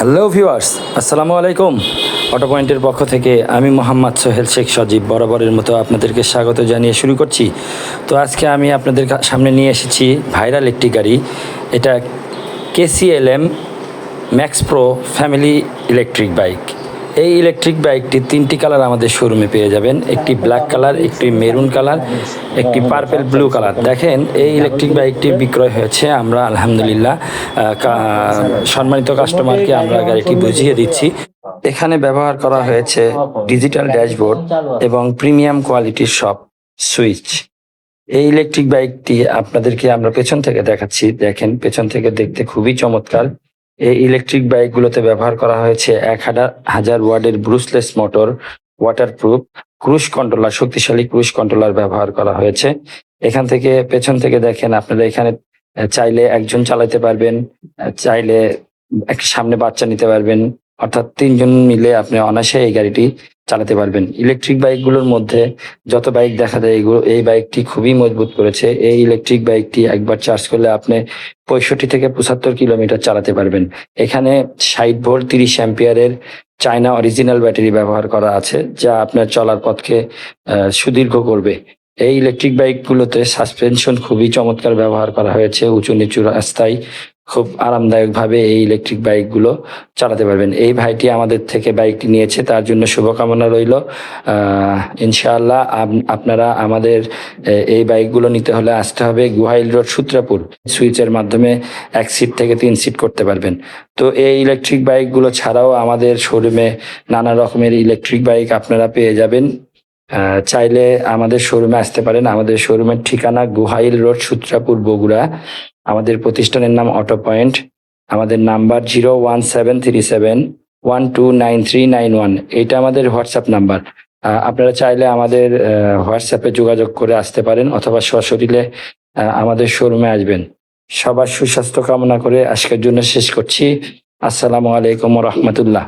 Hello viewers, আসসালামু আলাইকুম। Auto পয়েন্টের পক্ষ থেকে আমি মোহাম্মদ সোহেল শেখ সজীব বরাবরের মতো আপনাদেরকে স্বাগত জানিয়ে শুরু করছি। তো আজকে আমি আপনাদের সামনে নিয়ে এসেছি ভাইরাল একটি গাড়ি। এটা KCLM max pro family electric bike. এই ইলেকট্রিক বাইকটি তিনটি কালার আমাদের শোরুমে পেয়ে যাবেন, একটি ব্ল্যাক কালার, একটি মেরুন কালার, একটি পার্পেল ব্লু কালার। দেখেন এই ইলেকট্রিক বাইকটি বিক্রয় হয়েছে, আমরা আলহামদুলিল্লাহ সম্মানিত কাস্টমারকে আমরা গাড়িটি বুঝিয়ে দিচ্ছি। এখানে ব্যবহার করা হয়েছে ডিজিটাল ড্যাশবোর্ড এবং প্রিমিয়াম কোয়ালিটির সব সুইচ। এই ইলেকট্রিক বাইকটি আপনাদেরকে আমরা পেছন থেকে দেখাচ্ছি। দেখেন, পেছন থেকে দেখতে খুবই চমৎকার। এই ইলেকট্রিক বাইকগুলোতে ব্যবহার করা হয়েছে 1000 ওয়াটের ব্রুসলেস মোটর, ওয়াটারপ্রুফ, ক্রুজ কন্ট্রোলার, শক্তিশালী ক্রুজ কন্ট্রোলার ব্যবহার করা হয়েছে। এখান থেকে পেছন থেকে দেখেন, আপনারা এখানে চাইলে একজন চালাতে পারবেন, চাইলে একটা সামনে বাচ্চা নিতে পারবেন, অর্থাৎ তিনজন মিলে আপনি অনায়াসে এই গাড়িটি চালাতে পারবেন। ইলেকট্রিক বাইকগুলোর মধ্যে যত বাইক দেখা যায়, এই বাইকটি খুবই মজবুত করেছে। এই ইলেকট্রিক বাইকটি একবার চার্জ করলে আপনি 65 থেকে 75 কিলোমিটার চালাতে পারবেন। এখানে 60 ভোল্ট 30 অ্যাম্পিয়ারের চায়না অরিজিনাল ব্যাটারি ব্যবহার করা আছে, যা আপনার চলার পথকে সুদীর্ঘ করবে। এই ইলেকট্রিক বাইকগুলোতে সাসপেনশন খুবই চমৎকার ব্যবহার করা হয়েছে। উঁচু নিচু রাস্তায় খুব আরামদায়কভাবে এই ইলেকট্রিক বাইকগুলো চালাতে পারবেন। এই ভাইটি আমাদের থেকে বাইকটি নিয়েছে, তার জন্য শুভকামনা রইল। ইনশাআল্লাহ আপনারা আমাদের এই বাইকগুলো নিতে হলে আসতে হবে গুহাইল রোড, সূত্রাপুর। সুইচের মাধ্যমে 1 সিট থেকে 3 সিট করতে পারবেন। তো এই ইলেকট্রিক বাইকগুলো ছাড়াও আমাদের শোরুমে নানা রকমের ইলেকট্রিক বাইক আপনারা পেয়ে যাবেন। চাইলে আমাদের শোরুমে আসতে পারেন। আমাদের শোরুমের ঠিকানা গুহাইল রোড, সূত্রাপুর, বগুড়া। আমাদের প্রতিষ্ঠানের নাম অটো পয়েন্ট। আমাদের নাম্বার 01737129391। এটা আমাদের হোয়াটসঅ্যাপ নাম্বার। আপনারা চাইলে আমাদের হোয়াটসঅ্যাপে যোগাযোগ করে আসতে পারেন, অথবা সশরীরে আমাদের শোরুমে আসবেন। সবার সুস্বাস্থ্য কামনা করে আজকের জন্য শেষ করছি। আসসালামু আলাইকুম ওয়া রাহমাতুল্লাহ।